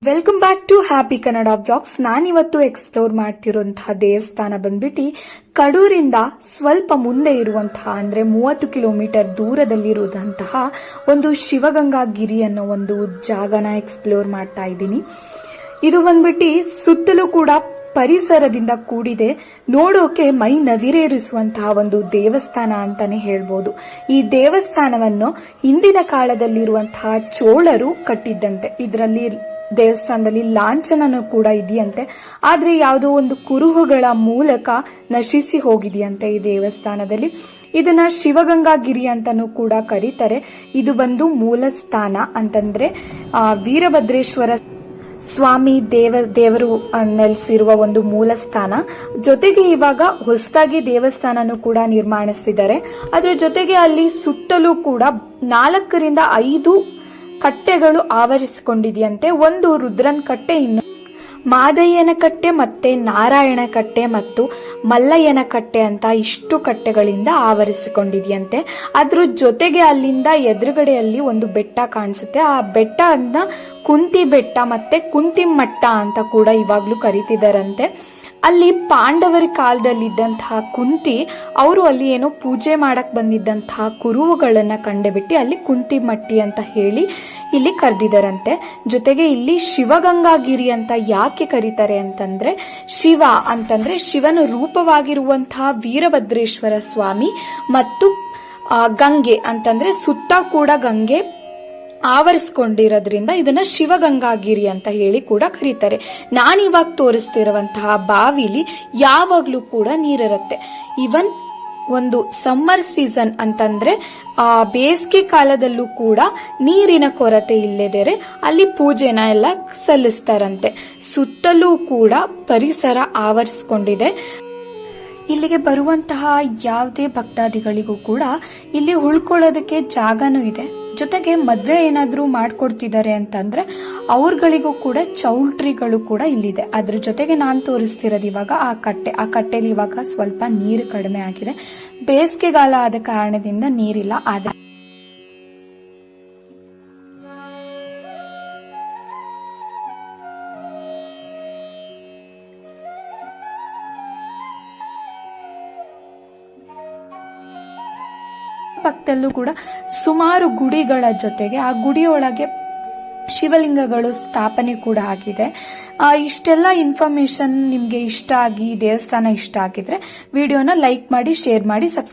Welcome back to happy Kannada blogs. ನಾನಿವತ್ತು explore ಮಾಡ್ತಿರುವಂತಹ ದೇವಸ್ಥಾನ ಬಂದ್ಬಿಟ್ಟು ಕಡೂರಿಂದ ಸ್ವಲ್ಪ ಮುಂದೆ ಇರುವಂತಹ ಅಂದ್ರೆ 30 ಕಿಲೋಮೀಟರ್ ದೂರದಲ್ಲಿರುವಂತಹ ಒಂದು ಶಿವಗಂಗಾ ಗಿರಿ ಅನ್ನೋ ಒಂದು ಜಾಗನ ಎಕ್ಸ್ಪ್ಲೋರ್ ಮಾಡ್ತಾ ಇದ್ದೀನಿ. ಇದು ಬಂದ್ಬಿಟ್ಟು ಸುತ್ತಲೂ ಕೂಡ ಪರಿಸರದಿಂದ ಕೂಡಿದೆ. ನೋಡೋಕೆ ಮೈ ನವಿರೇರಿಸುವಂತಹ ಒಂದು ದೇವಸ್ಥಾನ ಅಂತಾನೆ ಹೇಳ್ಬೋದು. ಈ ದೇವಸ್ಥಾನವನ್ನು ಹಿಂದಿನ ಕಾಲದಲ್ಲಿರುವಂತಹ ಚೋಳರು ಕಟ್ಟಿದ್ದಂತೆ. ಇದರಲ್ಲಿ ದೇವಸ್ಥಾನದಲ್ಲಿ ಲಾಂಛನನೂ ಕೂಡ ಇದೆಯಂತೆ. ಆದ್ರೆ ಯಾವುದೋ ಒಂದು ಕುರುಹುಗಳ ಮೂಲಕ ನಶಿಸಿ ಹೋಗಿದೆಯಂತೆ ಈ ದೇವಸ್ಥಾನದಲ್ಲಿ. ಇದನ್ನ ಶಿವಗಂಗಾ ಗಿರಿ ಅಂತಾನೂ ಕೂಡ ಕರೀತಾರೆ. ಇದು ಬಂದು ಮೂಲ ಸ್ಥಾನ ಅಂತಂದ್ರೆ ವೀರಭದ್ರೇಶ್ವರ ಸ್ವಾಮಿ ದೇವರು ನೆಲೆಸಿರುವ ಒಂದು ಮೂಲ ಸ್ಥಾನ. ಜೊತೆಗೆ ಇವಾಗ ಹೊಸದಾಗಿ ದೇವಸ್ಥಾನನೂ ಕೂಡ ನಿರ್ಮಾಣಿಸಿದ್ದಾರೆ. ಅದ್ರ ಜೊತೆಗೆ ಅಲ್ಲಿ ಸುತ್ತಲೂ ಕೂಡ 4 ರಿಂದ 5 ಕಟ್ಟೆಗಳು ಆವರಿಸಿಕೊಂಡಿದೆಯಂತೆ. ಒಂದು ರುದ್ರನ್ ಕಟ್ಟೆ, ಇನ್ನು ಮಾದಯ್ಯನ ಕಟ್ಟೆ, ಮತ್ತೆ ನಾರಾಯಣ ಕಟ್ಟೆ ಮತ್ತು ಮಲ್ಲಯ್ಯನ ಕಟ್ಟೆ ಅಂತ ಇಷ್ಟು ಕಟ್ಟೆಗಳಿಂದ ಆವರಿಸಿಕೊಂಡಿದೆಯಂತೆ. ಅದ್ರ ಜೊತೆಗೆ ಅಲ್ಲಿಂದ ಎದುರುಗಡೆಯಲ್ಲಿ ಒಂದು ಬೆಟ್ಟ ಕಾಣಿಸುತ್ತೆ. ಆ ಬೆಟ್ಟ ಅನ್ನ ಕುಂತಿ ಬೆಟ್ಟ ಮತ್ತೆ ಕುಂತಿಮಟ್ಟ ಅಂತ ಕೂಡ ಇವಾಗ್ಲೂ ಕರೀತಿದಾರಂತೆ. ಅಲ್ಲಿ ಪಾಂಡವರ ಕಾಲದಲ್ಲಿದ್ದಂತಹ ಕುಂತಿ ಅವರು ಅಲ್ಲಿ ಏನೋ ಪೂಜೆ ಮಾಡಕ್ ಬಂದಿದ್ದಂತಹ ಕುರುಹುಗಳನ್ನ ಕಂಡುಬಿಟ್ಟು ಅಲ್ಲಿ ಕುಂತಿಮಟ್ಟಿ ಅಂತ ಹೇಳಿ ಇಲ್ಲಿ ಕರೆದಿದ್ದಾರಂತೆ. ಜೊತೆಗೆ ಇಲ್ಲಿ ಶಿವಗಂಗಾಗಿರಿ ಅಂತ ಯಾಕೆ ಕರೀತಾರೆ ಅಂತಂದ್ರೆ, ಶಿವ ಅಂತಂದ್ರೆ ಶಿವನ ರೂಪವಾಗಿರುವಂತಹ ವೀರಭದ್ರೇಶ್ವರ ಸ್ವಾಮಿ ಮತ್ತು ಗಂಗೆ ಅಂತಂದ್ರೆ ಸುತ್ತ ಕೂಡ ಗಂಗೆ ಆವರಿಸಿಕೊಂಡಿರೋದ್ರಿಂದ ಇದನ್ನ ಶಿವಗಂಗಾಗಿರಿ ಅಂತ ಹೇಳಿ ಕೂಡ ಕರೀತಾರೆ. ನಾನಿವಾಗ ತೋರಿಸ್ತಿರುವಂತಹ ಬಾವಿಲಿ ಯಾವಾಗ್ಲೂ ಕೂಡ ನೀರಿರುತ್ತೆ. ಇವನ್ ಒಂದು ಸಮ್ಮರ್ ಸೀಸನ್ ಅಂತಂದ್ರೆ ಬೇಸಿಗೆ ಕಾಲದಲ್ಲೂ ಕೂಡ ನೀರಿನ ಕೊರತೆ ಇಲ್ಲದೇರೆ ಅಲ್ಲಿ ಪೂಜೆನ ಎಲ್ಲ ಸಲ್ಲಿಸ್ತಾರಂತೆ. ಸುತ್ತಲೂ ಕೂಡ ಪರಿಸರ ಆವರಿಸಿಕೊಂಡಿದೆ. ಇಲ್ಲಿಗೆ ಬರುವಂತಹ ಯಾವುದೇ ಭಕ್ತಾದಿಗಳಿಗೂ ಕೂಡ ಇಲ್ಲಿ ಉಳ್ಕೊಳ್ಳೋದಕ್ಕೆ ಜಾಗನೂ ಇದೆ. ಜೊತೆಗೆ ಮದ್ವೆ ಏನಾದ್ರೂ ಮಾಡ್ಕೊಡ್ತಿದ್ದಾರೆ ಅಂತಂದ್ರೆ ಅವ್ರಗಳಿಗೂ ಕೂಡ ಚೌಲ್ಟ್ರಿಗಳು ಕೂಡ ಇಲ್ಲಿದೆ. ಅದ್ರ ಜೊತೆಗೆ ನಾನು ತೋರಿಸ್ತಿರೋದು ಇವಾಗ ಆ ಕಟ್ಟೆಲಿ ಇವಾಗ ಸ್ವಲ್ಪ ನೀರು ಕಡಿಮೆ ಆಗಿದೆ. ಬೇಸಿಗೆಗಾಲ ಆದ ಕಾರಣದಿಂದ ನೀರಿಲ್ಲ. ಆದ್ರೆ ಪಕ್ಕದಲ್ಲೂ ಕೂಡ ಸುಮಾರು ಗುಡಿಗಳ ಜೊತೆಗೆ ಆ ಗುಡಿಯೊಳಗೆ ಶಿವಲಿಂಗಗಳು ಸ್ಥಾಪನೆ ಕೂಡ ಆಗಿದೆ. ಇಷ್ಟೆಲ್ಲ ಇನ್ಫಾರ್ಮೇಶನ್ ನಿಮ್ಗೆ ಇಷ್ಟ ಆಗಿ ದೇವಸ್ಥಾನ ಇಷ್ಟ ಆಗಿದ್ರೆ ವಿಡಿಯೋನ ಲೈಕ್ ಮಾಡಿ, ಶೇರ್ ಮಾಡಿ, ಸಬ್ಸ್ಕ್ರೈಬ್